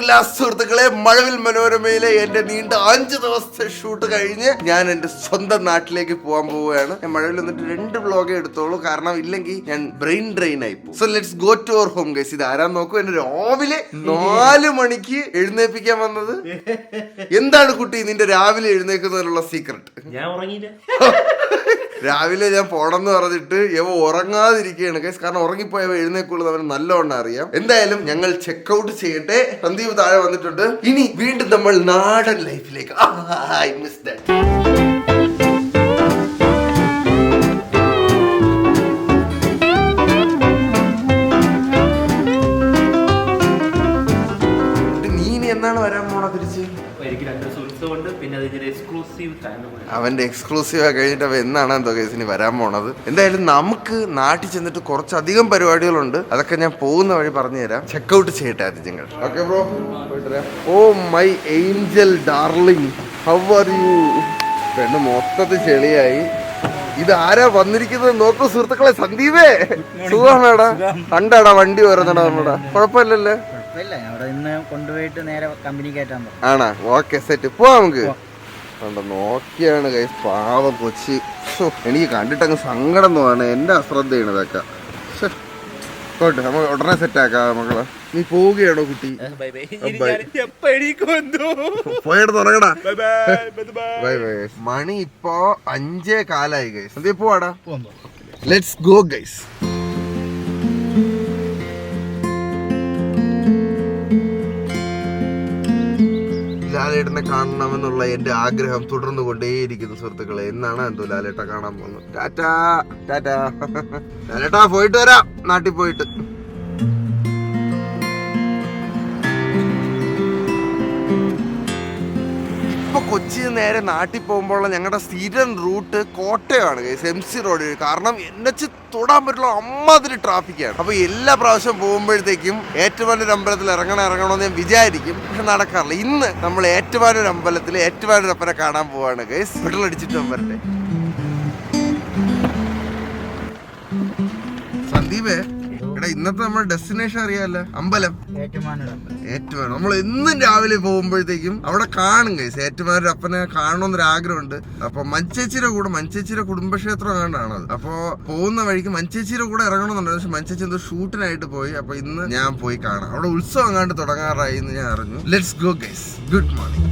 Glass സുഹൃത്തുക്കളെ, മഴവിൽ മനോരമയിലെ എന്റെ നീണ്ട 5 ദിവസത്തെ ഷൂട്ട് കഴിഞ്ഞ് ഞാൻ എന്റെ സ്വന്തം നാട്ടിലേക്ക് പോകാൻ പോവുകയാണ്. ഞാൻ മഴവിൽ വന്നിട്ട് 2 വ്ലോഗേ എടുത്തോളൂ, കാരണം ഇല്ലെങ്കിൽ ഞാൻ ബ്രെയിൻ ഡ്രെയിൻ ആയി പോകും. So let's go to our home guys. ഇത് ആരാന്ന് നോക്കൂ, എന്നെ രാവിലെ 4 മണിക്ക് എഴുന്നേൽപ്പിക്കാൻ വന്നത്. എന്താണ് കുട്ടി നിന്റെ രാവിലെ എഴുന്നേൽക്കുന്നതിനുള്ള സീക്രട്ട്? ഞാൻ ഉറങ്ങിയില്ല. രാവിലെ ഞാൻ പോണെന്ന് പറഞ്ഞിട്ട് ഇവ ഉറങ്ങാതിരിക്കുകയാണ് ഗൈസ്, കാരണം ഉറങ്ങിപ്പോയവ എഴുന്നേക്കുള്ളത് അവന് നല്ലോണം അറിയാം. എന്തായാലും ഞങ്ങൾ ചെക്കൗട്ട് ചെയ്യട്ടെ. സന്ദീപ് താഴെ വന്നിട്ടുണ്ട്. ഇനി വീണ്ടും നമ്മൾ നാടൻ ലൈഫിലേക്ക്. I miss that. എന്നാണ് വരാൻ പോണ തിരിച്ച്? അവന്റെ എക്സ്ക്ലൂസീവ് കഴിഞ്ഞിട്ട് അവ എന്നാണ് എന്തോ കേസിന് വരാൻ പോണത്. എന്തായാലും നമുക്ക് നാട്ടിൽ ചെന്നിട്ട് കുറച്ചധികം പരിപാടികളുണ്ട്. അതൊക്കെ ഞാൻ പോകുന്ന വഴി പറഞ്ഞുതരാം. ചെക്കൗട്ട് ചെയ്യട്ടെ ആദ്യം നിങ്ങൾ. Okay bro, oh my angel darling, how are you? പെണ്ണ് മൊത്തത്തിൽ ചെളിയായി. ഇത് ആരാ വന്നിരിക്കുന്നത് നോക്കൂ സുഹൃത്തുക്കളെ. സന്ദീപേ, സുഖമാണോടാ? കണ്ടാടാ വണ്ടി വരുന്നടാ നമ്മുടെ? കുഴപ്പമില്ലല്ലേ? കൊണ്ടുപോയിട്ട് നേരെ കമ്പനി കയറ്റാൻ ആണാ? ഓക്കെ, സെറ്റ്, പോവാ നമുക്ക്. നോക്കിയാണ് ഗൈസ്, പാവം കൊച്ചി. എനിക്ക് കണ്ടിട്ടങ്ങ് സങ്കടം തോന്നാണ്. എന്റെ അശ്രദ്ധയാണ് ഇതൊക്കെ. പോട്ടെ, നമ്മൾ ഉടനെ സെറ്റ് ആക്കാം മക്കളെ. നീ പോവുകയാണോ കുട്ടി? പോയിട്ട് തുടങ്ങടാ. Bye bye. മണി ഇപ്പോ 5:15 ഗൈസ്. അതേ പോവാടാ. Let's go guys. ലാലേട്ടനെ കാണണമെന്നുള്ള എന്റെ ആഗ്രഹം തുടർന്നു കൊണ്ടേയിരിക്കുന്നു സുഹൃത്തുക്കളെ. എന്നാണ് എന്തോ ലാലേട്ട കാണാൻ പോകുന്നത്. ടാറ്റാ ടാറ്റാ ലാലേട്ടാ, പോയിട്ട് വരാം നാട്ടിൽ പോയിട്ട്. ഇപ്പൊ കൊച്ചി നേരെ നാട്ടിൽ പോകുമ്പോഴുള്ള ഞങ്ങളുടെ സ്ഥിരം റൂട്ട് കോട്ടയമാണ് ഗൈസ്, MC റോഡ്. കാരണം എന്നെ തൊടാൻ പറ്റുള്ള അമ്മാതിരി ട്രാഫിക്കാണ്. അപ്പൊ എല്ലാ പ്രാവശ്യം പോകുമ്പോഴത്തേക്കും ഏറ്റുമാനൂർ അമ്പലത്തിൽ ഇറങ്ങണമെന്ന് ഞാൻ വിചാരിക്കും, പക്ഷെ നടക്കാറില്ല. ഇന്ന് നമ്മൾ ഏറ്റുമാനൂർ അമ്പലത്തിൽ ഏറ്റുമാനൂർ അപ്പനെ കാണാൻ പോവാണ് ഗൈസ്. പെട്രോൾ അടിച്ചിട്ട് വരട്ടെ. സന്ദീപേ, എടാ ഇന്നത്തെ നമ്മുടെ ഡെസ്റ്റിനേഷൻ അറിയാലോ, അമ്പലം ഏറ്റുമാനൂർ. നമ്മൾ എന്നും രാവിലെ പോകുമ്പോഴത്തേക്കും അവിടെ കാണും ഗൈസ്. ഏറ്റുമാനൂർ അപ്പനെ കാണണമെന്നൊരു ആഗ്രഹമുണ്ട്. അപ്പൊ മഞ്ചേച്ചിയുടെ കുടുംബക്ഷേത്രം കണ്ടാണത്. അപ്പൊ പോകുന്ന വഴിക്ക് മഞ്ചേച്ചിയുടെ കൂടെ ഇറങ്ങണമെന്നുണ്ട്, പക്ഷെ മഞ്ചേച്ചി എന്തോ ഷൂട്ടിനായിട്ട് പോയി. അപ്പൊ ഇന്ന് ഞാൻ പോയി കാണാം. അവിടെ ഉത്സവം അങ്ങാണ്ട് തുടങ്ങാറായി എന്ന് ഞാൻ അറിഞ്ഞു. Let's go guys. Good morning.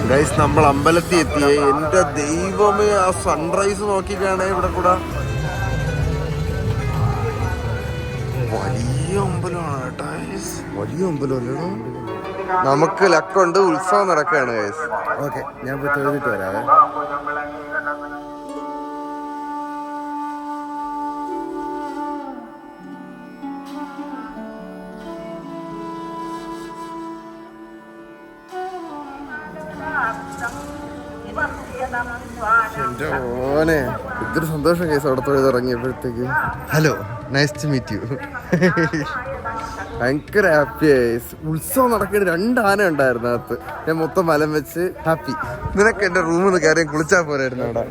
Guys, നമ്മൾ അമ്പലത്തിൽ എത്തിയേ. എന്റെ ദൈവമേ, ആ സൺറൈസ് നോക്കിക്കാണേ ഇവിടെ കൂടെ. വലിയ അമ്പലമാണ് കേട്ടോ ഗൈസ്, വലിയ അമ്പലമല്ലോ. നമുക്ക് ലക്കുണ്ട്, ഉത്സവം നടക്കുകയാണ് ഗൈസ്. ഓക്കെ, ഞാൻ പോയി തൊഴുതിട്ട് വരാവേ. എന്റെ മോനെ, ഇതൊരു സന്തോഷം കേസ് അവിടെ തൊഴുത് ഇറങ്ങിയപ്പോഴത്തേക്ക്. Hello, nice to meet you. ഭയങ്കര ഹാപ്പി ആയി. ഉത്സവം നടക്കേണ്ട 2 ആന ഉണ്ടായിരുന്നു അകത്ത്. ഞാൻ മൊത്തം വലം വെച്ച് ഹാപ്പി. നിനക്ക് എന്റെ റൂമിൽ നിന്ന് കയറി കുളിച്ചാൽ പോരായിരുന്നു അവിടെ?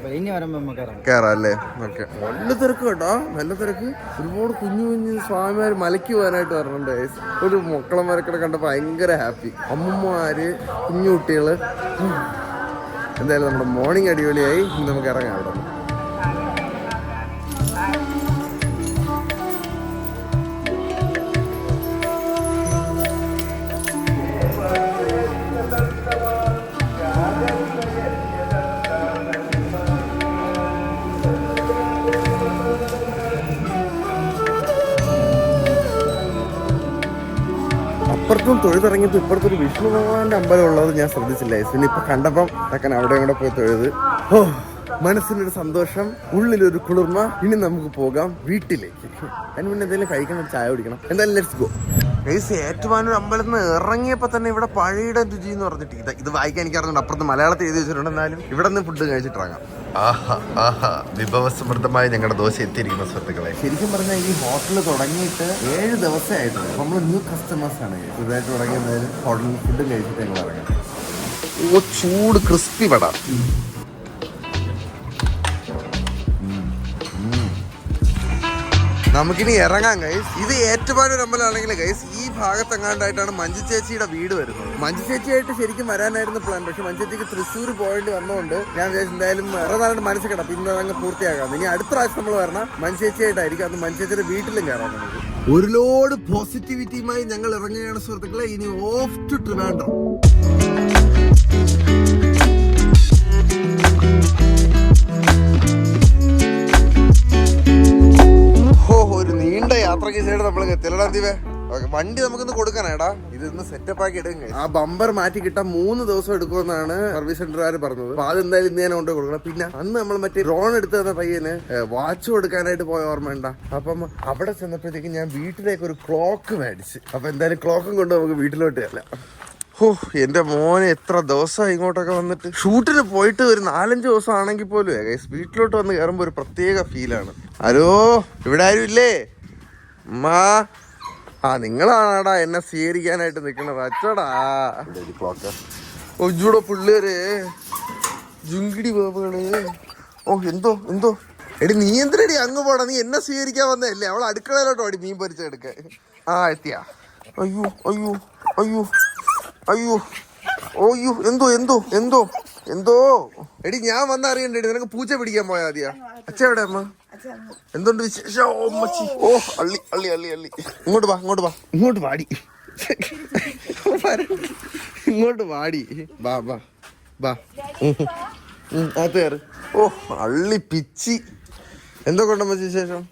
കയറാം അല്ലേ? ഓക്കെ. നല്ല തിരക്ക് കേട്ടോ, നല്ല തിരക്ക്. ഒരുപാട് കുഞ്ഞു സ്വാമിമാര് മലയ്ക്ക് പോകാനായിട്ട് പറഞ്ഞിട്ടുണ്ട് ഗൈസ്. ഒരു മക്കളന്മാരൊക്കെ കണ്ടപ്പോൾ ഭയങ്കര ഹാപ്പി. അമ്മമാര്, കുഞ്ഞു കുട്ടികള്. എന്തായാലും നമ്മുടെ മോർണിംഗ് അടിപൊളിയായി. നമുക്ക് ഇറങ്ങാം അവിടെ. അപ്പുറത്തും തൊഴുതിറങ്ങിയപ്പോൾ ഇപ്പുറത്തൊരു വിഷ്ണു ഭഗവാന്റെ അമ്പലം ഉള്ളത് ഞാൻ ശ്രദ്ധിച്ചില്ല. പിന്നെ ഇപ്പൊ കണ്ടപ്പം അങ്ങനെ അവിടെ കൂടെ പോയി തൊഴുത്. ഓ, മനസ്സിനൊരു സന്തോഷം, ഉള്ളിലൊരു കുളിർമ. ഇനി നമുക്ക് പോകാം വീട്ടിലേക്ക്. അതിന് മുന്നേ എന്തെങ്കിലും കഴിക്കണം, ചായ കുടിക്കണം. എന്തായാലും ലെറ്റ്സ് ഗോ. ഏറ്റുമാനൂർ അമ്പലത്തിൽ നിന്ന് ഇറങ്ങിയപ്പോ തന്നെ ഇവിടെ പഴയുടെ രുചി എന്ന് പറഞ്ഞിട്ട് ഇത് വായിക്കാൻ എനിക്ക് അറിഞ്ഞു. അപ്പുറത്ത് മലയാളത്തിൽ എഴുതി വെച്ചിട്ടുണ്ട്. എന്നാലും ഇവിടെ നിന്ന് ഫുഡ് കഴിച്ചിട്ടിറങ്ങാം. ആഹാ ആഹാ, വിഭവസമൃദ്ധമായി ഞങ്ങളുടെ ദോശ എത്തിയിരിക്കുന്ന സുഹൃത്തുക്കളെ. ശരിക്കും പറഞ്ഞാൽ ഈ ഹോട്ടൽ തുടങ്ങിയിട്ട് 7 ദിവസമായിട്ടുണ്ട്. നമ്മൾ ന്യൂ കസ്റ്റമേഴ്സ് ആണ്. ഇതായിട്ട് തുടങ്ങിയ ഹോട്ടലിൽ ഫുഡ് കഴിച്ചിട്ട് ഞങ്ങൾ ഇറങ്ങാം. ഓ ചൂട് ക്രിസ്പി വട. നമുക്കിനി ഇറങ്ങാം ഗൈസ്. ഇത് ഏറ്റുമാനൂർ അമ്പലമാണെങ്കിൽ ഗൈസ് ഈ ഭാഗത്തെങ്ങാണ്ടായിട്ടാണ് മഞ്ജു ചേച്ചിയുടെ വീട് വരുന്നത്. മഞ്ജു ചേച്ചിയായിട്ട് ശരിക്കും വരാനായിരുന്നു പ്ലാൻ. പക്ഷെ മഞ്ജു ചേച്ചിക്ക് തൃശ്ശൂർ പോയിട്ട് വന്നതുകൊണ്ട് ഞാൻ വിചാരിച്ചു എന്തായാലും ഇറങ്ങാനായിട്ട് മനസ്സിൽ കിടപ്പ് ഇന്ന് അങ്ങ് പൂർത്തിയാക്കാം. ഇനി അടുത്ത പ്രാവശ്യം നമ്മൾ വരണം മഞ്ജു ചേച്ചിയായിട്ടായിരിക്കും. അന്ന് മഞ്ജു ചേച്ചിയുടെ വീട്ടിലും കയറാൻ നമുക്ക്. ഒരു ലോഡ് പോസിറ്റിവിറ്റിയുമായി ഞങ്ങൾ ഇറങ്ങുകയാണ് സുഹൃത്തുക്കളെ. ഇനി ഓഫ് ടു ട്രിവാൻഡ്രം. ഒരു നീണ്ട യാത്രയ്ക്ക് ശേഷം നമ്മൾ എത്തില്ലടാ ദീപേ. വണ്ടി നമുക്കിന്ന് കൊടുക്കാനാടാ. ഇതൊന്ന് സെറ്റപ്പ് ആക്കി എടുക്കുക. ആ ബമ്പർ മാറ്റി കിട്ടാൻ 3 ദിവസം എടുക്കുമെന്നാണ് സർവീസ് സെന്ററുകാർ പറഞ്ഞത്. അപ്പൊ അതെന്തായാലും ഇന്ന് ഞാൻ കൊണ്ടുപോയി കൊടുക്കണം. പിന്നെ അന്ന് നമ്മൾ മറ്റേ ഡ്രോൺ എടുത്ത് തന്ന പയ്യന് വാച്ച് കൊടുക്കാനായിട്ട് പോയ ഓർമ്മയുണ്ട. അപ്പം അവിടെ ചെന്നപ്പോഴത്തേക്ക് ഞാൻ വീട്ടിലേക്ക് ഒരു ക്ലോക്ക് മേടിച്ച്. അപ്പൊ എന്തായാലും ക്ലോക്കും കൊണ്ട് നമുക്ക് വീട്ടിലോട്ട് ചെല്ലാം. ഓ എന്റെ മോനെ എത്ര ദിവസം ഇങ്ങോട്ടൊക്കെ വന്നിട്ട്. ഷൂട്ടിന് പോയിട്ട് ഒരു 4-5 ദിവസം ആണെങ്കിൽ പോലും വീട്ടിലോട്ട് വന്ന് കയറുമ്പോൾ ഒരു പ്രത്യേക ഫീലാണ്. ഹലോ, ഇവിടെ ആരും ഇല്ലേ? അമ്മാ, ആ നിങ്ങളാണാടാ എന്നെ സ്വീകരിക്കാനായിട്ട് നിൽക്കണത്. അച്ചടാ ക്ലോക്ക്. ഓ ജൂടെ പിള്ളേര് ജുങ്കിടി ബാബുകള്. ഓ എന്തോ എന്തോ എടി നീ എന്തിനടി അങ്ങ് പോടാ? നീ എന്നെ സ്വീകരിക്കാൻ വന്നതല്ലേ? അവൾ അടുക്കളയിലോട്ടോ അടി മീൻ പൊരിച്ചെടുക്കാൻ. ആ എത്തിയാ? അയ്യോ അയ്യോ അയ്യോ അയ്യോ ഓയ്യോ എന്തോ എന്തോ എന്തോ എന്തോ എടി ഞാൻ വന്ന അറിയണ്ടേ? നിനക്ക് പൂച്ച പിടിക്കാൻ പോയാ മതിയാ? അച്ഛ എവിടെ അമ്മ? എന്തുണ്ട് വിശേഷം? ഓ മച്ചി. ഓ അള്ളി അള്ളി അള്ളി അള്ളി. ഇങ്ങോട്ട് വാ ഇങ്ങോട്ട് വാ ഇങ്ങോട്ട് വാടി ഇങ്ങോട്ട് വാടി. വാ വാ വാ അത് കയറ്. ഓ അള്ളി പിച്ചി. എന്തൊക്കെ ഉണ്ട് മച്ചി വിശേഷം?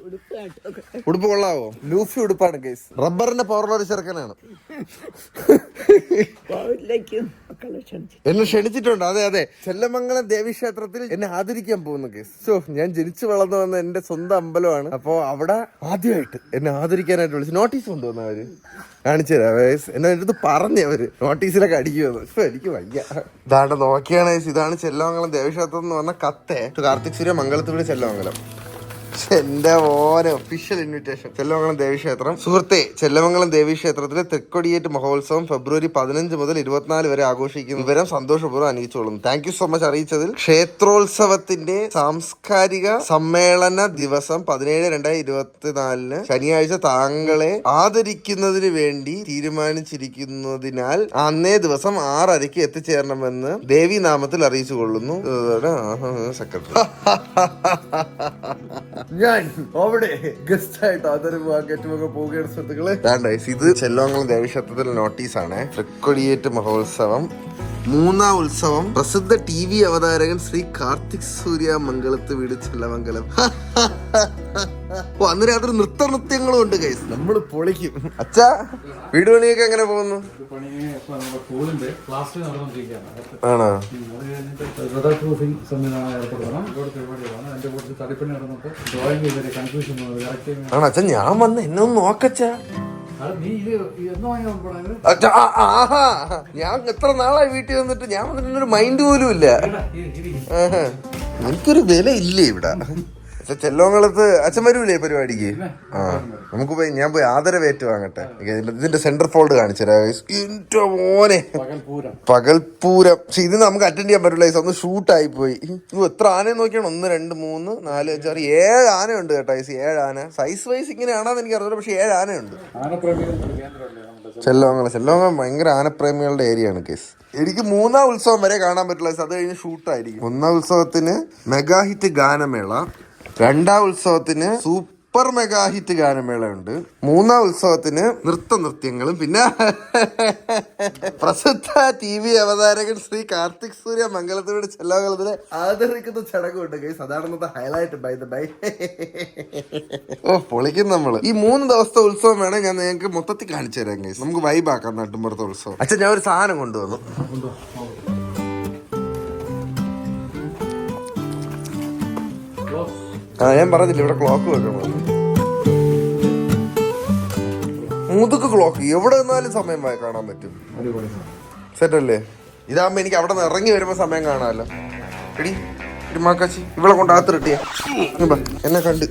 ഉടുപ്പ് കൊള്ളാവോ? ലൂഫി ഉടുപ്പാണ് കേസ്. റബ്ബറിന്റെ പവറുള്ള ഒരു ചെറുക്കനാണ്. എന്നെ ക്ഷണിച്ചിട്ടുണ്ട്. അതെ അതെ, ചെല്ലമംഗലം ദേവീക്ഷേത്രത്തിൽ എന്നെ ആദരിക്കാൻ പോകുന്ന കേസ്. സോ ഞാൻ ജനിച്ചു വളർന്നു വന്ന എന്റെ സ്വന്തം അമ്പലമാണ്. അപ്പൊ അവിടെ ആദ്യമായിട്ട് എന്നെ ആദരിക്കാനായിട്ട് വിളിച്ചു. നോട്ടീസ് കൊണ്ടുവന്നവര് കാണിച്ചു തരാം. എന്നെ അടുത്ത് പറഞ്ഞവര് നോട്ടീസിലൊക്കെ അടിക്കുമെന്ന്. എനിക്ക് വയ്യ. ഇതാണ്ട് നോക്കിയാണ്. ഇതാണ് ചെല്ലമംഗലം ദേവീക്ഷേത്രത്തിൽ നിന്ന് വന്ന കത്തെ. കാർത്തിക് സൂര്യ മംഗലത്തുകൂടി ചെല്ലമംഗലം. എന്റെ മോനെ ഒഫീഷ്യൽ ഇൻവിറ്റേഷൻ. ചെല്ലമംഗലം ദേവീക്ഷേത്രം. സുഹൃത്തെ, ചെല്ലമംഗലം ദേവീക്ഷേത്രത്തിലെ തൃക്കൊടിയേറ്റ് മഹോത്സവം ഫെബ്രുവരി 15 മുതൽ 24 വരെ ആഘോഷിക്കും. വിവരം സന്തോഷപൂർവ്വം അറിയിച്ചോളുന്നു. താങ്ക് യു സോ മച്ച് അറിയിച്ചതിൽ. ക്ഷേത്രോത്സവത്തിന്റെ സാംസ്കാരിക സമ്മേളന ദിവസം 17/2/24 ശനിയാഴ്ച താങ്കളെ ആദരിക്കുന്നതിന് വേണ്ടി തീരുമാനിച്ചിരിക്കുന്നതിനാൽ അന്നേ ദിവസം 6:30 എത്തിച്ചേരണമെന്ന് ദേവി നാമത്തിൽ അറിയിച്ചു കൊള്ളുന്നു. സെക്രട്ടറി. ഞാൻ അവിടെ ഗസ്റ്റ് ആയിട്ട് ആദരവാകേറ്റുമൊക്കെ പോവുകയാണ് സുഹൃത്തുക്കളെ. ഇത് ചെല്ലമംഗലം ദേവീക്ഷേത്രത്തിലെ നോട്ടീസാണ്. തൃക്കൊടിയേറ്റ് മഹോത്സവം 3ാം ഉത്സവം. പ്രസിദ്ധ TV അവതാരകൻ ശ്രീ കാർത്തിക് സൂര്യ മംഗലത്ത് വീട് ചെല്ലമംഗലം. അന്ന് രാത്രി നൃത്യങ്ങളും ഉണ്ട് ഗൈസ്. നമ്മള് പൊളിക്കും. അച്ഛാ, വീട് പണിയൊക്കെ എങ്ങനെ പോകുന്നു? ആണോ? ആണോ അച്ഛാ? ഞാൻ വന്ന് എന്നെ ഒന്ന് നോക്കച്ചാ. ഞാൻ എത്ര നാളായി വീട്ടിൽ വന്നിട്ട് ഞാൻ വന്നിട്ടൊരു മൈൻഡ് പോലും ഇല്ല. എനിക്കൊരു വില ഇല്ലേ ഇവിടെ? ചെല്ലമംഗലത്ത് അച്ഛൻ വരൂലേ പരിപാടിക്ക്? ആ നമുക്ക് പോയി, ഞാൻ പോയി ആദരവേറ്റ് വാങ്ങട്ടെ. ഇതിന്റെ സെന്റർ ഫോൾഡ് കാണിച്ചുതരാം. എന്റെ മോനെ പകൽപൂരം. പക്ഷെ ഇത് നമുക്ക് അറ്റൻഡ് ചെയ്യാൻ പറ്റില്ല. ഒന്ന് ഷൂട്ടായി പോയി. എത്ര ആനയെ നോക്കിയാണ്? 1 2 3 4 5 6 7 ആനയുണ്ട് കേട്ടോ. 7 ആന. സൈസ് വൈസ് ഇങ്ങനെയാണെന്ന് എനിക്ക് അറിയില്ല. പക്ഷെ 7 ആനയുണ്ട്. ചെല്ലമംഗലം ഭയങ്കര ആനപ്രേമികളുടെ ഏരിയ ആണ് കേസ്. എനിക്ക് 3ാം ഉത്സവം വരെ കാണാൻ പറ്റില്ല. അത് കഴിഞ്ഞ് ഷൂട്ടായിരിക്കും. 1ാം ഉത്സവത്തിന് മെഗാ ഹിറ്റ് ഗാനമേള, 2ാം ഉത്സവത്തിന് സൂപ്പർ മെഗാ ഹിറ്റ് ഗാനമേള ഉണ്ട്, 3ാം ഉത്സവത്തിന് നൃത്യങ്ങളും, പിന്നെ പ്രസിദ്ധ TV അവതാരകൻ ശ്രീ കാർത്തിക് സൂര്യ മംഗലത്തോട് ചെല്ലമംഗലത്തിലെ ആദരിക്കുന്ന ചടങ്ങുണ്ട് ഗൈസ്. അതാണ് ഇന്നത്തെ ഹൈലൈറ്റ്. By the by. ഓ പൊളിക്കും നമ്മള്. ഈ 3 ദിവസത്തെ ഉത്സവം വേണേ ഞാൻ നിങ്ങൾക്ക് മൊത്തത്തിൽ കാണിച്ചു തരാം ഗൈസ്. നമുക്ക് വൈബാക്കാം നാട്ടുമ്പുറത്തെ ഉത്സവം. അച്ഛൻ ഞാൻ ഒരു സാധനം കൊണ്ടുവന്നു. ഞാൻ പറഞ്ഞില്ല ഇവിടെ ക്ലോക്ക് വെക്കണം. മുതുക്ക് ക്ലോക്ക് എവിടെ നിന്നാലും സമയം കാണാൻ പറ്റും. സെറ്റ് അല്ലേ? ഇതാകുമ്പോ എനിക്ക് അവിടെ നിന്ന് ഇറങ്ങി വരുമ്പോ സമയം കാണാമല്ലോ. എടി മാക്കാച്ചി, ഇവളെ കൊണ്ട് അകത്തിട്ടിയ എന്നെ കണ്ട്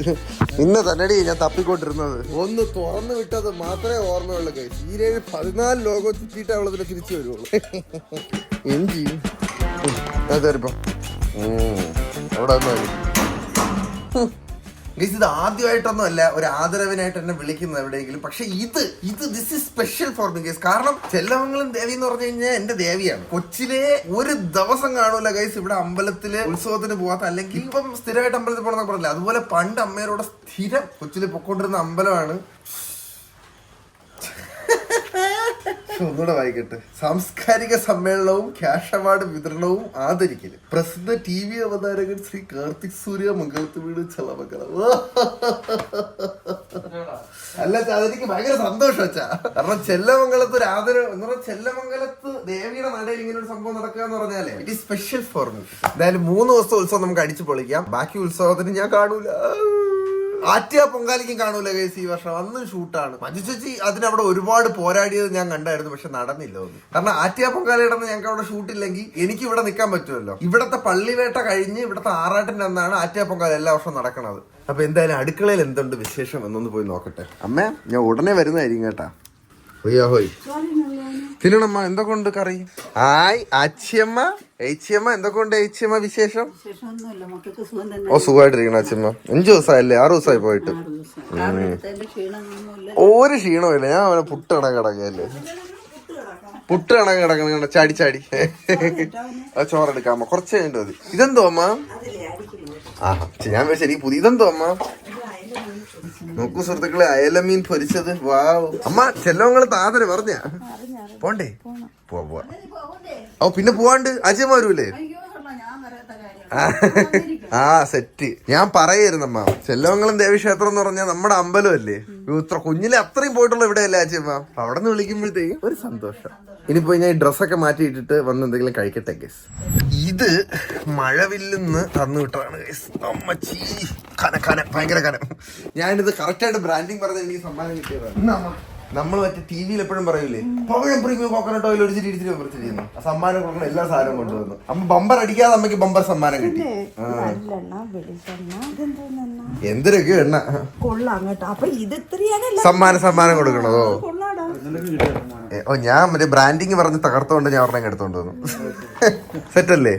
ഇന്ന തന്നെടി ഞാൻ തപ്പിക്കൊണ്ടിരുന്നത്. ഒന്ന് തുറന്നു വിട്ടത് മാത്രമേ ഓർമ്മയുള്ളൂ. 14 ലോകം ചുറ്റിയിട്ട് അവളതിനെ തിരിച്ചു വരുള്ളൂ. ഇഞ്ചി കയറിപ്പോ അവിടെ ഇത് ആദ്യമായിട്ടൊന്നും അല്ല ഒരു ആദരവിനായിട്ട് എന്നെ വിളിക്കുന്നത് എവിടെയെങ്കിലും. പക്ഷെ ഇത് this is special for me guys. കാരണം ചെല്ലമംഗലം ദേവി എന്ന് പറഞ്ഞു കഴിഞ്ഞാൽ എന്റെ ദേവിയാണ്. കൊച്ചിലെ ഒരു ദിവസം കാണൂല ഗൈസ് ഇവിടെ അമ്പലത്തില് ഉത്സവത്തിന് പോവാത്ത, അല്ലെങ്കിൽ ഇപ്പം സ്ഥിരമായിട്ട് അമ്പലത്തിൽ പോകണമെന്നൊക്കെ പറഞ്ഞില്ല. അതുപോലെ പണ്ട് അമ്മയോടെ സ്ഥിരം കൊച്ചില് പൊക്കോണ്ടിരുന്ന അമ്പലമാണ്. ഒന്നുകൂടെ വായിക്കട്ടെ. സാംസ്കാരിക സമ്മേളനവും ക്യാഷ് അവാർഡ് വിതരണവും ആദരിക്കല്. പ്രസിദ്ധ TV അവതാരകൻ ശ്രീ കാർത്തിക് സൂര്യ മംഗളത്ത് വീട് ചെലമംഗലം. അല്ല അതെനിക്ക് ഭയങ്കര സന്തോഷം വെച്ചാ. കാരണം ചെല്ലമംഗലത്ത് ഒരു ആദരവ് എന്ന് പറഞ്ഞാൽ ചെല്ലമംഗലത്ത് ദേവിയുടെ നടയിൽ ഇങ്ങനെ ഒരു സംഭവം നടക്കുക എന്ന് പറഞ്ഞാലേ it is special for me. എന്തായാലും 3 ദിവസത്തെ ഉത്സവം നമുക്ക് അടിച്ചു പൊളിക്കാം. ബാക്കി ഉത്സവത്തിന് ഞാൻ കാണൂല. ആറ്റിയ പൊങ്കാലിക്കും കാണൂല ഗൈസ് ഈ വർഷം. അന്നും ഷൂട്ടാണ്. മഞ്ജു ചേച്ചി അതിനവിടെ ഒരുപാട് പോരാടിയത് ഞാൻ കണ്ടായിരുന്നു. പക്ഷെ നടന്നില്ല ഒന്നും. കാരണം ആറ്റിയ പൊങ്കാലയിടന്ന് ഞങ്ങൾക്ക് അവിടെ ഷൂട്ടില്ലെങ്കിൽ എനിക്ക് ഇവിടെ നിൽക്കാൻ പറ്റുമല്ലോ. ഇവിടത്തെ പള്ളിവേട്ട കഴിഞ്ഞ് ഇവിടത്തെ ആറാട്ടിന്റെ അന്നാണ് ആറ്റിയ പൊങ്കാല എല്ലാ വർഷവും നടക്കണത്. അപ്പൊ എന്തായാലും അടുക്കളയിൽ എന്തുണ്ട് വിശേഷം എന്നൊന്ന് പോയി നോക്കട്ടെ. അമ്മ ഞാൻ ഉടനെ വരുന്നതായിരിക്കും കേട്ടാ. ഹോയ് തിന്നണമ്മ. എന്തൊക്കെ ഉണ്ട് കറി? ഹായ് അച്ചിയമ്മ ഏച്ചിയമ്മ. എന്തൊക്കെ ഉണ്ട് ഏച്ചിയമ്മ വിശേഷം? ഓ സുഖമായിട്ടിരിക്കണം അച്ചിയമ്മ. 5 ദിവസമായല്ലേ? 6 ദിവസമായി പോയിട്ട്. ഒരു ക്ഷീണവും ഇല്ല. ഞാൻ അവനെ പുട്ട് കണക്ക് കിടക്കല്ലേ. പുട്ട് കണക്ക് കിടക്കണ ചാടി ചാടി. ചോറെടുക്കാമ്മ കുറച്ച് കഴിഞ്ഞിട്ട് മതി. ഇതെന്തോ അമ്മ? ആഹാ ഞാൻ വെച്ചാൽ എനിക്ക് പുതിയ. ഇതെന്തോ അമ്മ? നോക്കൂ സുഹൃത്തുക്കളെ, അയലമീൻ പൊരിച്ചത്. വാവ്. അമ്മ ചെല്ലവങ്ങള് താതര പറഞ്ഞ പോണ്ടേ? പോവാ. ഓ പിന്നെ പോവാണ്ട് അജയമ്മ വരൂലേ? ആ സെറ്റ്. ഞാൻ പറയായിരുന്നമ്മ ചെല്ലവങ്ങളും ദേവീക്ഷേത്രം എന്ന് പറഞ്ഞാൽ നമ്മുടെ അമ്പലമല്ലേ. ഇത്ര കുഞ്ഞിലെ അത്രയും പോയിട്ടുള്ള ഇവിടെ അല്ലേ അജയമ്മ. അവിടെ നിന്ന് വിളിക്കുമ്പോഴത്തേക്കും ഒരു സന്തോഷം. ഇനിയിപ്പോ ഞാൻ ഡ്രസ്സൊക്കെ മാറ്റിയിട്ടിട്ട് വന്ന് എന്തെങ്കിലും കഴിക്കട്ടെ ഗൈസ്. ഇത് മഴവില്ലെന്ന് തന്നു വിട്ടതാണ് ഗൈസ്. അമ്മച്ചി കനം ഭയങ്കര കനം. ഞാനിത് കറക്റ്റായിട്ട് ബ്രാൻഡിങ് പറഞ്ഞ എനിക്ക് സമ്മാനം കിട്ടിയതാണ്. നമ്മൾ മറ്റേ TV-യിൽ എപ്പോഴും പറയൂലേ കോക്കനട്ട് ഓയിൽ ഒഴിച്ചിട്ട് ഇടിച്ചിട്ട് പറിച്ചിരിക്കുന്നു. സമ്മാനം കൊടുക്കുന്ന എല്ലാ സാധനവും കൊണ്ടുവന്നു. അമ്മ ബമ്പർ അടിക്കാതെ അമ്മയ്ക്ക് ബമ്പർ സമ്മാനം കിട്ടി. എന്തിനൊക്കെ എണ്ണ സമ്മാനം കൊടുക്കണതോ? ഓ ഞാൻ മറ്റേ ബ്രാൻഡിങ് പറഞ്ഞ് തകർത്തോണ്ട് ഞാൻ ഒരെണ്ണം എടുത്തോണ്ട് വന്നു. സെറ്റല്ലേ?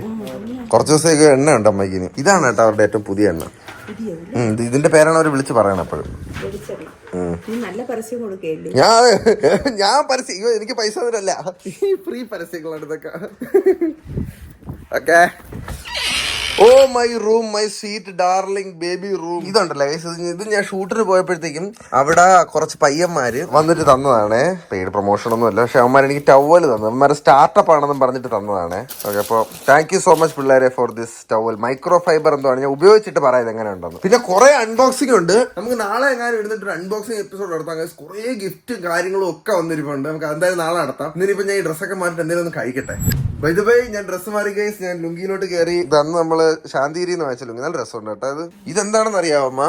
കുറച്ച് ദിവസത്തേക്ക് എണ്ണ ഉണ്ട് അമ്മയ്ക്കിന്. ഇതാണ് കേട്ടോ അവരുടെ ഏറ്റവും പുതിയ എണ്ണ. ഇതിന്റെ പേരാണ് അവർ വിളിച്ച് പറയണം എപ്പോഴും. ഞാൻ പരസ്യം എനിക്ക് പൈസ തരല്ല, ഫ്രീ പരസ്യങ്ങളാണ് ഇതൊക്കെ. Okay. Oh my room, my sweet darling baby room. ഇതുണ്ടല്ലേ ഇത് ഞാൻ ഷൂട്ടിന് പോയപ്പോഴത്തേക്കും അവിടെ കുറച്ച് പയ്യന്മാര് വന്നിട്ട് തന്നതാണ്. പെയ്ഡ് പ്രൊമോഷൻ ഒന്നും അല്ല, പക്ഷെ അവന്മാർ എനിക്ക് ടവൽ തന്നു. അവന്മാരെ സ്റ്റാർട്ടപ്പ് ആണെന്നും പറഞ്ഞിട്ട് തന്നതാണ്. ഓക്കെ, അപ്പോൾ താങ്ക് യു സോ മച്ച് പിള്ളേരെ for this towel. Micro fibre എന്തോ ആണ്. ഞാൻ ഉപയോഗിച്ചിട്ട് പറയാം എങ്ങനെ ഉണ്ടെന്ന്. പിന്നെ കുറെ അൺബോക്സിംഗ് ഉണ്ട്. നമുക്ക് നാളെ എങ്ങാനും എടുത്തിട്ട് ഒരു അൺബോക്സിംഗ് എപ്പിസോഡ് നടത്താം. കുറെ ഗിഫ്റ്റും കാര്യങ്ങളും ഒക്കെ വന്നിരിപ്പുണ്ട്. നമുക്ക് എന്തായാലും നാളെ നടത്താം. ഇന്നിപ്പോ ഞാൻ ഈ ഡ്രസ്സൊക്കെ മാറ്റിട്ട് എന്തെങ്കിലും ഒന്ന് കഴിക്കട്ടെ. ബൈ ഞാൻ ഡ്രസ്സ് മാറി ഗൈസ്. ഞാൻ ലുങ്കിയിലോട്ട് കയറി. ഇതന്ന് നമ്മള് ശാന്തിഗിരിന്ന് വാങ്ങിച്ച ലുങ്കി. നല്ല ഡ്രസ്സുണ്ട് കേട്ടോ. ഇത് ഇതെന്താണെന്ന് അറിയാമോ അമ്മ?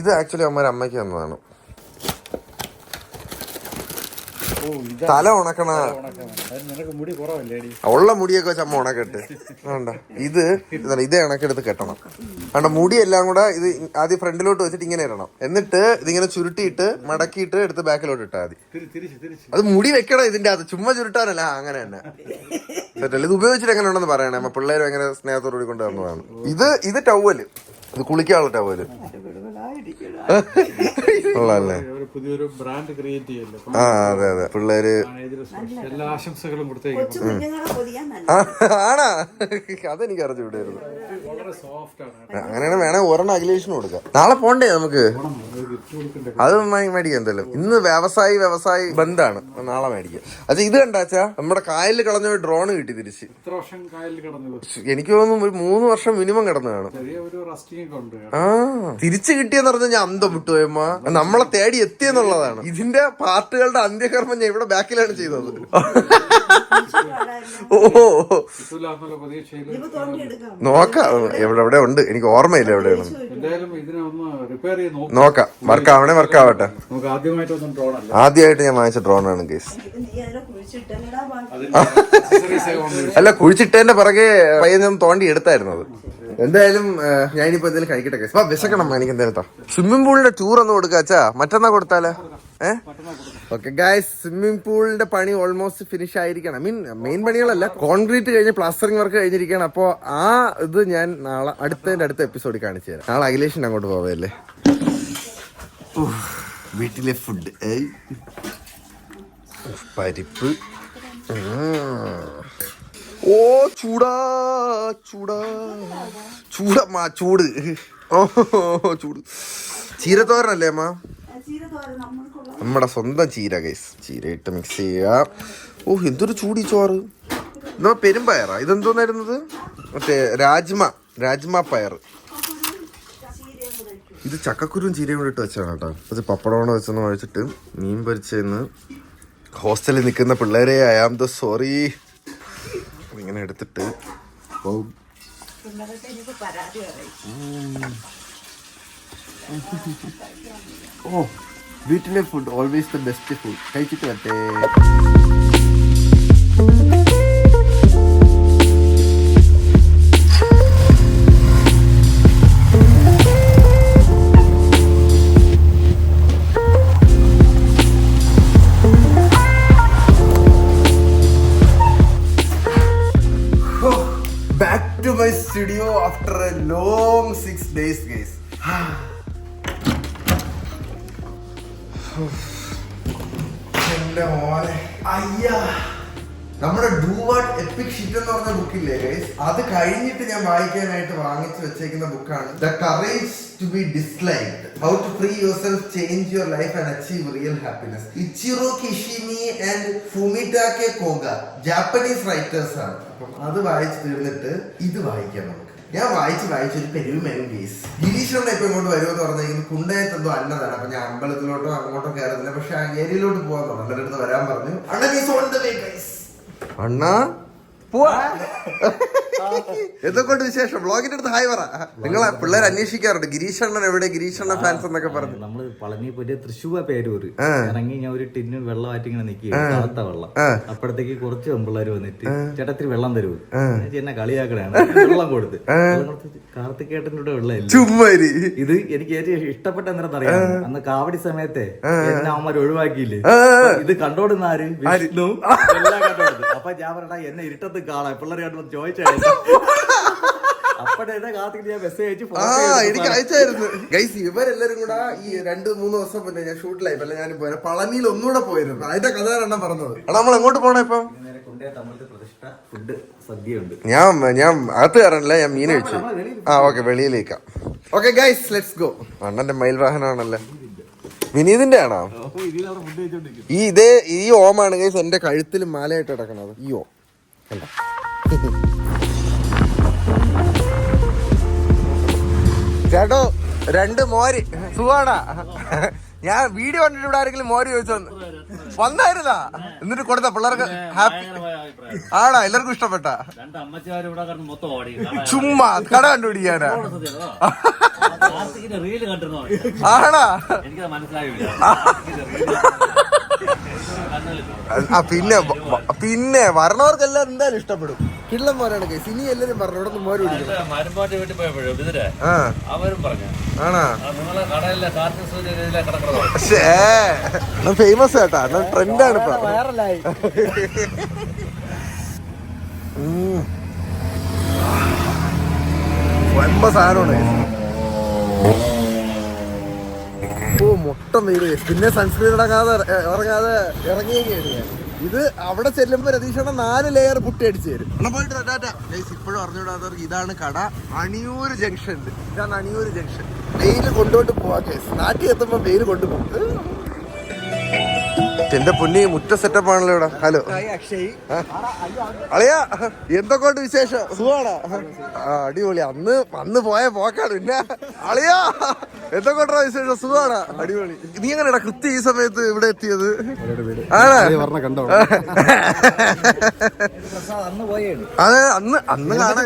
ഇത് ആക്ച്വലി അമ്മ അമ്മയ്ക്ക് തന്നതാണ്. തല ഉണക്കണ ഉള്ള മുടിയൊക്കെ വെച്ച് അമ്മ ഉണക്കട്ടെ. വേണ്ട ഇത് ഇണക്കെടുത്ത് കെട്ടണം. വേണ്ട മുടിയെല്ലാം കൂടെ ഇത് ആദ്യം ഫ്രണ്ടിലോട്ട് വെച്ചിട്ട് ഇങ്ങനെ ഇടണം. എന്നിട്ട് ഇതിങ്ങനെ ചുരുട്ടിയിട്ട് മടക്കിയിട്ട് എടുത്ത് ബാക്കിലോട്ട് ഇട്ടാൽ മതി. അത് മുടി വെക്കണം ഇതിന്റെ അകത്ത്, ചുമ്മാ ചുരുട്ടാനല്ല. അങ്ങനെ തന്നെ സെറ്റല്ലേ? ഇത് ഉപയോഗിച്ചിട്ട് എങ്ങനെ ഉണ്ടെന്ന് പറയണേ. അമ്മ പിള്ളേർ ഭയങ്കര സ്നേഹത്തോടുകൂടി കൊണ്ട് തന്നതാണ്. ഇത് ടവല്, ഇത് കുളിക്കാനുള്ള ടവല്. ഉള്ളല്ലേ? പുതിയൊരു ബ്രാൻഡ് ക്രിയേറ്റ് ചെയ്യല്ലോ. ആ അതെ അതെ. പിള്ളേര് എല്ലാ ആശംസകളും കൊടുത്തേക്കും. ആണാ? അതെനിക്ക് അറിഞ്ഞുവിടായിരുന്നു. അങ്ങനെയാണ്. വേണേ ഒരെണ്ണം അഖിലേഷിന് കൊടുക്കാം. നാളെ പോണ്ടേ നമുക്ക്? അത് മേടിക്കാം എന്തായാലും. ഇന്ന് വ്യവസായി ബന്ധാണ്. നാളെ മേടിക്കാം. അത് ഇത് കണ്ടാച്ചാ നമ്മുടെ കായലിൽ കളഞ്ഞ ഡ്രോൺ കിട്ടി തിരിച്ച്. എനിക്ക് തോന്നുന്നു 3 വർഷം മിനിമം കിടന്നു കാണും. ആ തിരിച്ചു കിട്ടിയെന്ന് പറഞ്ഞാൽ ഞാൻ അന്തം വിട്ടുപോയമ്മ. നമ്മളെ തേടി എത്തിയെന്നുള്ളതാണ്. ഇതിന്റെ പാർട്ടുകളുടെ അന്ത്യകർമ്മം ഞാൻ ഇവിടെ ബാക്കിലാണ് ചെയ്തത്. ഓ നോക്കാം. എവിടെ ഉണ്ട് എനിക്ക് ഓർമ്മയില്ല എവിടെയാണ്. നോക്കാം. വർക്കാവട്ടെ. ആദ്യമായിട്ട് ഞാൻ വാങ്ങിച്ച ഡ്രോണാണ് കേസ്. അല്ല കുഴിച്ചിട്ടതിന്റെ പിറകെ പയ്യൻ തോണ്ടി എടുത്തായിരുന്നത്. എന്തായാലും ഞാനിപ്പോ എന്തെങ്കിലും കഴിക്കട്ടെ കേസ്. വിശക്കണം എനിക്ക്. എന്തായാലും സ്വിമ്മിംഗ് പൂളിന്റെ ടൂർ ഒന്ന് കൊടുക്കാച്ചാ. മറ്റന്നാ കൊടുത്താലേ? ഓക്കെ ഗായ്സ്, സ്വിമ്മിംഗ് പൂളിന്റെ പണി ഓൾമോസ്റ്റ് ഫിനിഷ് ആയിരിക്കണം. മെയിൻ പണികളല്ല, കോൺക്രീറ്റ് കഴിഞ്ഞ് പ്ലാസ്റ്ററിംഗ് വർക്ക് കഴിഞ്ഞിരിക്കുകയാണ്. അപ്പോൾ ആ ഇത് ഞാൻ നാളെ അടുത്ത എപ്പിസോഡിൽ കാണിച്ചു തരാം. നാളെ അഖിലേഷിന് അങ്ങോട്ട് പോവല്ലേ. വീട്ടിലെ ഫുഡ് പരിപ്പ്. ഓ ചൂടാ ചൂടാ ചൂടമ്മാ ചൂട്. ഓ ചൂട്. ചീരത്തോരനല്ലേ അമ്മ? നമ്മുടെ സ്വന്തം ചീര ഗൈസ്. ചീര ഇട്ട് മിക്സ് ചെയ്യുക. ഓ എന്തൊരു ചൂടി ചോറ്. എന്നാ പെരുമ്പയറാ ഇതെന്തോന്നായിരുന്നത്? മറ്റേ രാജ്മ പയർ. ഇത് ചക്കക്കുരും ചീരയും കൂടി ഇട്ട് വെച്ചാണ് കേട്ടോ. അത് പപ്പടമാണ് വെച്ചെന്ന് കഴിച്ചിട്ട് മീൻ പൊരിച്ചെന്ന്. ഹോസ്റ്റലിൽ നിൽക്കുന്ന പിള്ളേരെ ഐ ആം ദ സോറി. ഇങ്ങനെ എടുത്തിട്ട് ഓ വീട്ടിലെ food always the best food. കഴിച്ചിട്ട് വരട്ടെ. Back to my studio after a long 6 days guys. എന്റെ മോനെ അയ്യാ. നമ്മുടെ ഡു വാട്ട് എപ്പിക് ഷിറ്റ് എന്ന് പറഞ്ഞ ബുക്കില്ലേ ഗൈസ്, അത് കഴിഞ്ഞിട്ട് ഞാൻ വായിക്കാനായിട്ട് വാങ്ങിച്ചു വെച്ചേക്കുന്ന ബുക്കാണ് the courage to be disliked, how to free yourself, change your life and achieve real happiness. Ichiro Kishimi and Fumitake Koga Japanese writers ആണ്. അപ്പം അത് വായിച്ചു തീർന്നിട്ട് ഇത് വായിക്കാം നമുക്ക്. ഞാൻ വായിച്ചൊരു പെരുമെനും കേസ്. ഗിരീഷണ്ണ ഇപ്പൊ ഇങ്ങോട്ട് വരുമെന്ന് പറഞ്ഞിരിക്കുന്നത് കുണ്ടയത്തെന്തോ അന്നതാണ്. അപ്പൊ ഞാൻ അമ്പലത്തിലോട്ടോ അങ്ങോട്ടോ കയറുന്നില്ല. പക്ഷെ ആ ഏരിയയിലോട്ട് പോകാൻ പറഞ്ഞു. എൻ്റെ അടുത്ത് വരാൻ പറഞ്ഞു. അണ്ണാ പോവാ. എന്തൊക്കെയുണ്ട് വിശേഷം? വ്ളോഗിന്റെ അടുത്ത് ഹായ് പറ. നിങ്ങളെ പിള്ളേർ അന്വേഷിക്കാറുണ്ട് ഗിരീഷണ്ണൻ എവിടെ, ഗിരീഷണ്ണൻ ഫാൻസ് എന്നൊക്കെ പറഞ്ഞു. നമ്മള് പളനി പോയിട്ട് തൃശ്ശൂർ പേരൂര് ഇറങ്ങി ഞാൻ ഒരു ടിന്ന് വെള്ളമായിട്ട് ഇങ്ങനെ നിൽക്കുക, തണുത്ത വെള്ളം. അപ്പോഴത്തേക്ക് കുറച്ച് പെമ്പിള്ളേര് വന്നിട്ട് ചേട്ടത്തിന് വെള്ളം തരുമോ, എന്നെ കളിയാക്കണാണ്. വെള്ളം കൊടുത്ത് കാർത്തികേട്ടൻ്റെ വെള്ളം ചുമ്മാ. ഇത് എനിക്ക് ഏറ്റവും ഇഷ്ടപ്പെട്ട എന്താണെന്നറിയാം, അന്ന് കാവടി സമയത്തെ എന്നെ അവന്മാർ ഒഴിവാക്കിയില്ലേ, ഇത് കണ്ടോടുന്ന ആര് വിഷ്ണു എല്ലാം കണ്ടോടുന്നത്. അപ്പൊ ഞാൻ പറഞ്ഞ എന്നെ ഇരുട്ടത്ത് കാണാം പിള്ളേർ കണ്ടു ചോദിച്ചായിരുന്നു. എനിക്ക് അയച്ചായിരുന്നു ഗൈസ്. ഇവരെല്ലാരും കൂടെ ഈ 2-3 ദിവസം മുന്നേ ഞാൻ ഷൂട്ടിലായിപ്പല്ല ഞാൻ പോയത് പളനിയിൽ ഒന്നുകൂടെ പോയിരുന്നു. അതിന്റെ കഥ എണ്ണം പറഞ്ഞത്. നമ്മൾ എങ്ങോട്ട് പോണേ ഇപ്പം? ഞാൻ അകത്ത് കയറാനല്ല, ഞാൻ മീൻ കഴിച്ചു. ഓക്കെ വെളിയിലേക്കാം. Okay guys let's go. അണ്ണന്റെ മയിൽ വാഹനമാണല്ലേ വിനീതിന്റെ ആണോ? ഈ ഓമാണ് ഗൈസ് എന്റെ കഴുത്തിൽ മാലയായിട്ട് കിടക്കണത്. ഈ ഓം ചേട്ടോ 2 മോര് സുഖാണാ. ഞാൻ വീഡിയോ കണ്ടിട്ട് ഇവിടെ ആരെങ്കിലും മോര് ചോദിച്ചോ വന്നായിരുന്നാ? എന്നിട്ട് കൊടുത്ത പിള്ളേർക്ക് ഹാപ്പി ആണോ? എല്ലാവർക്കും ഇഷ്ടപ്പെട്ട? ചുമ്മാ കട കണ്ടുപിടിക്കാനാ ആണാ? പിന്നെ വരണവർക്കെല്ലാം എന്തായാലും ഇഷ്ടപ്പെടും. കിള്ളം മോരാണ് കേസ്. ഇനി എല്ലാരും പറഞ്ഞു ഇവിടെ മോര് പിടിക്കണം. ഫേമസ് കേട്ടാ, ട്രെൻഡാണ് ഇപ്പൊ. വമ്പ സാധനമാണ്. ഓ മൊത്തം വെയില്. പിന്നെ സൺസ്ക്രീൻ ഇറങ്ങാതെ ഇറങ്ങിയൊക്കെയാണ് ഞാൻ. ഇത് അവിടെ ചെല്ലുമ്പോ രതീഷണ 4 ലെയർ പുട്ടി അടിച്ചു തരും. ഇപ്പോഴും അറിഞ്ഞുകൂടാത്തവർക്ക് ഇതാണ് കട. അണിയൂർ ജംഗ്ഷൻ. ഇതാണ് അണിയൂർ ജംഗ്ഷൻ. വെയിൽ കൊണ്ടോട്ട് പോവാ കേസ്. നാട്ടിൽ എത്തുമ്പോ വെയിൽ കൊണ്ടുപോകും. എന്റെ പൊന്നി മുറ്റ സെറ്റപ്പ് ആണല്ലോ ഇവിടെ. ഹലോ അളിയാ, എന്തൊക്കെയുണ്ട് വിശേഷം? സുഖാണോ? അടിപൊളി. അന്ന് പോയ പോക്കാണ്. പിന്നെ അളിയാ എന്തൊക്കെയുണ്ടോ വിശേഷം? സുഖാണോ? അടിപൊളി. നീ എങ്ങനെയാ കൃത്യം ഈ സമയത്ത് ഇവിടെ എത്തിയത്? അതെ അന്ന് കാണാൻ.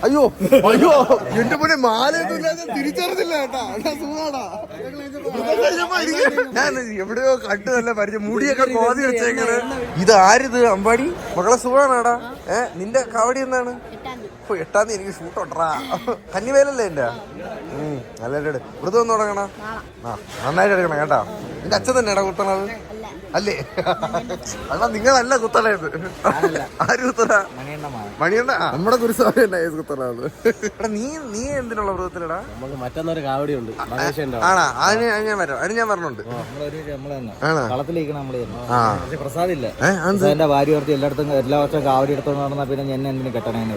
അയ്യോ അയ്യോ എന്റെ പൊന്നെ മാലയൊന്നും തിരിച്ചറിഞ്ഞില്ല കേട്ടാ. സുഖാണോ? ഞാൻ എവിടെയോ കണ്ടു നല്ല പരിചയം. മുടിയൊക്കെ കോതി വെച്ചേക്കണ്. ഇത് ആരിത്? അമ്പാടി മകളെ സുഖാണോടാ? നിന്റെ കാവടി എന്താണ്? 8-ാം തീയതി എനിക്ക് ഷൂട്ട് ഉണ്ടറാ. കന്നിവേലല്ലേ എന്റെ? നല്ല വ്രതം ഒന്ന് തുടങ്ങണ. നന്നായിട്ട് എടുക്കണം കേട്ടാ. നിന്റെ അച്ഛൻ തന്നെ ഇട കുത്തണത് അല്ലേ? അതാ നിങ്ങളല്ല കുത്തണത്. ആര് കുത്തണ? മണിയണ്ണ. നമ്മുടെ ഗുരുസ്വാമി കുത്തണത്. എടാ നീ എന്തിനുള്ള വ്രതത്തിലടാ? മറ്റന്നൊരു കാവടി ഉണ്ട്. ആണാ? അതിന് ഞാൻ വരാം. അതിന് ഞാൻ പറഞ്ഞുണ്ട്. പ്രസാദില്ല എന്റെ ഭാര്യ ഓർത്തി എല്ലായിടത്തും എല്ലാ വർഷവും കാവടി എടുത്തോണ്ട് നടന്നാ പിന്നെ എന്നെ എന്തിനു കെട്ടണേന്ന്.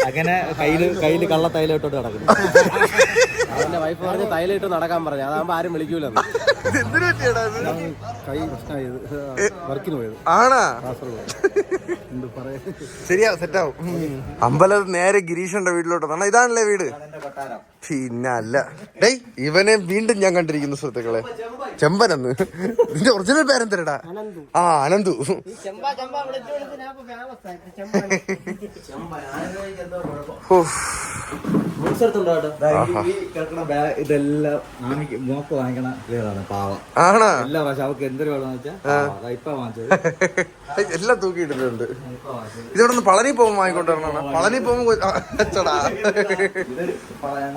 അങ്ങനെ കയ്യില് കള്ള തൈലം ഇട്ടോട്ട് നടക്കുന്നു. അവന്റെ വൈഫ് പറഞ്ഞ് തൈലം ഇട്ട് നടക്കാൻ പറഞ്ഞു. അതാകുമ്പോ ആരും വിളിക്കൂല. കൈ പ്രശ്നമായത് വർക്കിന് പോയത്. ആണാ? ശരിയാ, സെറ്റാവും. അമ്പലം നേരെ ഗിരീഷന്റെ വീട്ടിലോട്ട്. ഇതാണല്ലേ വീട്? പിന്നെ അല്ല. ഡേയ്, ഇവനെ വീണ്ടും ഞാൻ കണ്ടിരിക്കുന്നു സുഹൃത്തുക്കളെ. ചെമ്പനെന്ന്. നിന്റെ ഒറിജിനൽ പേരെന്തരടാ? ആ, അനന്തു. ഇതെല്ലാം മോക്ക് വാങ്ങിക്കണ ഇതാണ്. പാവം ആണാ? എല്ലാ പ്രാവശ്യം അവർക്ക് എന്തൊരു വേണമെന്ന് വെച്ചാൽ ഇപ്പൊ വാങ്ങിച്ചത് എല്ലാം തൂക്കിയിട്ടിട്ടുണ്ട്. ഇതോടെ ഒന്ന് പളനി പോകുമ്പോ വാങ്ങിക്കൊണ്ട് വരണ. പളനി പോകുമ്പോ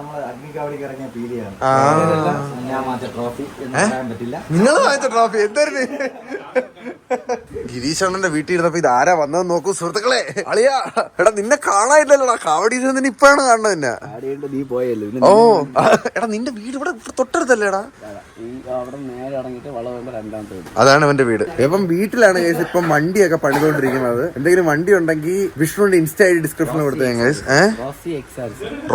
നമ്മള് അഗ്നിക്കാവടിക്ക് ഇറങ്ങിയ പീലിയാണ്. ഞാൻ വാങ്ങിച്ച ട്രോഫി പറ്റില്ല. നിങ്ങൾ വാങ്ങിച്ച ട്രോഫി എന്തായിരുന്നു? ഗിരീഷണ്ണന്റെ വീട്ടിൽ ഇരുന്നപ്പോ ഇത് ആരാ വന്നതെന്ന് നോക്കൂ സുഹൃത്തുക്കളെ. അളിയാ, എടാ നിന്നെ കാണാനില്ലല്ലോടാ. കാവടി ഇരുന്ന് ഇപ്പഴാണ് കാണുന്നത് തന്നെ. നീ പോയല്ലോ. ഓ എടാ, നിന്റെ വീട് ഇവിടെ തൊട്ടടുത്തല്ലേടാ? അവിടെ നേരെ ഇറങ്ങിട്ട് വളവുമ്പോ രണ്ടാമത്തെ വീട്. അതാണ് അവന്റെ വീട്. ഇപ്പം വീട്ടിലാണ് ഗൈസ് ഇപ്പം വണ്ടിയൊക്കെ പണിതുകൊണ്ടിരിക്കുന്നത്. എന്തെങ്കിലും വണ്ടി ഉണ്ടെങ്കിൽ വിഷ്ണുവിന്റെ ഇൻസ്റ്റ ഐഡി ഡിസ്ക്രിപ്ഷനിൽ കൊടുത്തേ ഗൈസ്.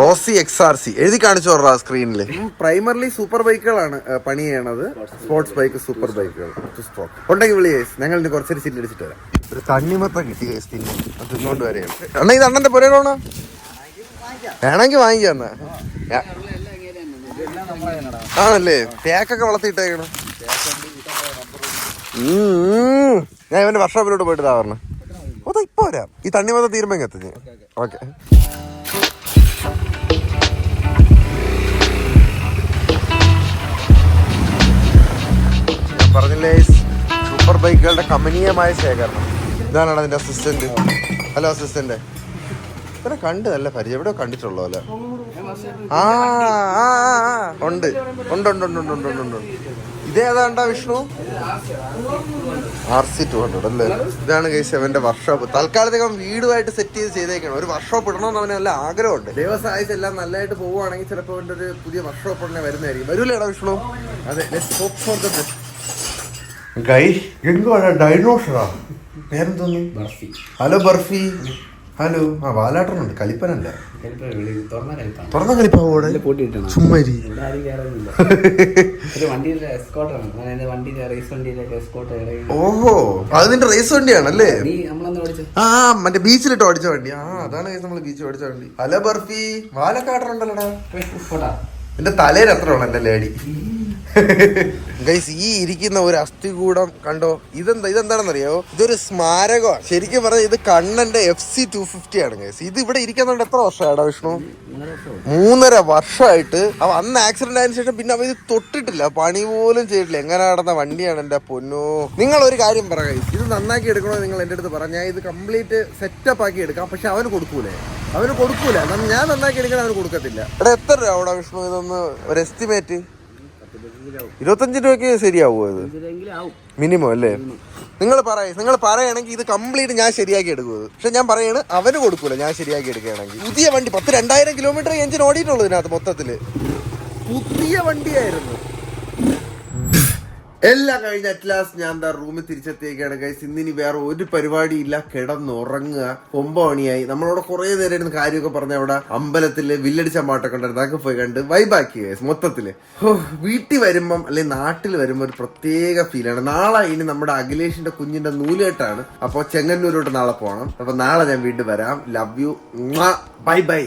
റോസി XRC എഴുതി കാണിച്ചോറാ സ്ക്രീനില്. പ്രൈമർലി സൂപ്പർ ബൈക്കുകളാണ് പണി ചെയ്യണത്. സ്പോർട്സ് ബൈക്ക്, സൂപ്പർ ബൈക്കുകൾ ഉണ്ടെങ്കിൽ വിളി ഗൈസ്. ഞങ്ങൾ ഇനി കുറച്ചൊരു ചില്ലടിച്ചിട്ട് വരാം. ഒരു തണ്ണിമത്തം കിട്ടി ഗൈസ്. തിന്നോണ്ട് വരെയാണ്. അണ്ണാ ഇത് അണ്ണന്റെ പുരയിലാണോ? വേണമെങ്കിൽ വാങ്ങിക്കാന്ന. ആണല്ലേ? തേക്കൊക്കെ വളർത്തിയിട്ടേക്കണം. ഞാൻ ഇവന്റെ വർക്ക്ഷോപ്പിലോട്ട് പോയിട്ട് ഇതാ പറഞ്ഞു. ഓ ഇപ്പൊ വരാം. ഈ തണ്ണിമത്തം തീരുമ്പോ എത്തുന്നു. ഓക്കെ. പറഞ്ഞില്ലേ, സൂപ്പർ ബൈക്കുകളുടെ കമനീയമായ ശേഖരണം. ഇതാണ് അതിന്റെ അസിസ്റ്റന്റ്. Hello assistant. ഇവരെ കണ്ട് നല്ല പരിചയം. എവിടെയോ കണ്ടിട്ടുള്ളൂ അല്ലേ? ഉണ്ട്. ഇതേതാണ്ടാ വിഷ്ണു? RC 200 അല്ലേ? ഇതാണ് ഗൈസ് അവന്റെ വർക്ക്ഷോപ്പ്. തൽക്കാലത്തേക്ക് അവൻ വീടുമായിട്ട് സെറ്റ് ചെയ്തേക്കണം. ഒരു വർക്ക്ഷോപ്പ് ഇടണമെന്ന് അവന് നല്ല ആഗ്രഹമുണ്ട്. ദൈവസഹായിച്ച് എല്ലാം നല്ലതായിട്ട് പോവുകയാണെങ്കിൽ ചിലപ്പോൾ അവന്റെ ഒരു പുതിയ വർക്ക്ഷോപ്പ് ഉടനെ വരുന്നതായിരിക്കും. വരൂലേടാ വിഷ്ണു? അതെ. ഡൈനോസറാ പേരെന്തോന്നു? ബർഫി. ഹലോ ബർഫി. ഹലോ. ആ വാലാട്ടനുണ്ട്. കലിപ്പനല്ല, തുറന്ന കലിപ്പാവോടെ ചുമ്മാരി. ഓഹോ, അത് നിന്റെ റേസ് വണ്ടിയാണല്ലേ? ആ മറ്റേ ബീച്ചിലിട്ട് ഓടിച്ച വണ്ടി. ആ അതാണ് നമ്മള് ബീച്ചിൽ ഓടിച്ച വണ്ടി. ഹലോ ബർഫി. വാലക്കാട്ടറുണ്ടല്ലോടാ. എന്റെ തലയിൽ എത്ര വേണം എന്റെ ലേഡി. ഗൈസ്, ഈ ഇരിക്കുന്ന ഒരു അസ്ഥികൂടം കണ്ടോ? ഇതെന്താണെന്നറിയോ? ഇതൊരു സ്മാരകമാണ്. ശരിക്കും പറഞ്ഞാൽ ഇത് കണ്ണന്റെ FC 250 ആണ് ഗൈസ്. ഇത് ഇവിടെ ഇരിക്കുന്നുണ്ട്. എത്ര വർഷമായിടാ വിഷ്ണു? 3.5 വർഷമായിട്ട്. അവ അന്ന് ആക്സിഡന്റ് ആയതിനു ശേഷം പിന്നെ അവ ഇത് തൊട്ടിട്ടില്ല, പണി പോലും ചെയ്തിട്ടില്ല. എങ്ങനെ നടന്ന വണ്ടിയാണ് എന്റെ പൊന്നോ. നിങ്ങൾ ഒരു കാര്യം പറ ഗൈസ്, ഇത് നന്നാക്കി എടുക്കണോ നിങ്ങൾ എന്റെ അടുത്ത് പറഞ്ഞാൽ ഇത് കംപ്ലീറ്റ് സെറ്റപ്പ് ആക്കി എടുക്കാം. പക്ഷെ അവന് കൊടുക്കൂല. ഞാൻ നന്നാക്കി എടുക്കാൻ അവന് കൊടുക്കത്തില്ല. എടാ എത്ര രൂപ അവിടെ വിഷ്ണു? ഇതൊന്ന് ഒരു എസ്റ്റിമേറ്റ്. 25 രൂപയ്ക്ക് ശരിയാവോ ഇത്? മിനിമം അല്ലേ? നിങ്ങൾ പറയുകയാണെങ്കിൽ ഇത് കംപ്ലീറ്റ് ഞാൻ ശരിയാക്കി എടുക്കുന്നത്. പക്ഷെ ഞാൻ പറയാണ് അവന് കൊടുക്കൂല. ഞാൻ ശരിയാക്കി എടുക്കുകയാണെങ്കിൽ പുതിയ വണ്ടി 10,000-2000 കിലോമീറ്റർ എഞ്ചിൻ ഓടിയിട്ടുള്ളൂ ഇതിനകത്ത്. മൊത്തത്തില് പുതിയ വണ്ടിയായിരുന്നു. എല്ലാം കഴിഞ്ഞ അറ്റ്ലാസ്റ്റ് ഞാൻ എന്താ റൂമിൽ തിരിച്ചെത്തിയേക്കാണ് ഗൈസ്. ഇന്നിനി വേറെ ഒരു പരിപാടി ഇല്ല. കിടന്നുറങ്ങുക. 9 മണിയായി. നമ്മളോട് കുറെ നേരം ഇരുന്ന് കാര്യമൊക്കെ പറഞ്ഞ അവിടെ അമ്പലത്തില് വില്ലടിച്ച പാട്ടൊക്കെ ഉണ്ടായിരുന്നു. അതൊക്കെ പോയി കണ്ട് വൈബാക്കി ഗൈസ് മൊത്തത്തില്. വീട്ടിൽ വരുമ്പം അല്ലെങ്കിൽ നാട്ടിൽ വരുമ്പോൾ ഒരു പ്രത്യേക ഫീലാണ്. നാളെ ഇനി നമ്മുടെ അഖിലേഷിന്റെ കുഞ്ഞിന്റെ നൂലുകെട്ടാണ്. അപ്പോൾ ചെങ്ങന്നൂരോട്ട് നാളെ പോകണം. അപ്പൊ നാളെ ഞാൻ വീണ്ടും വരാം. Love you. Bye bye.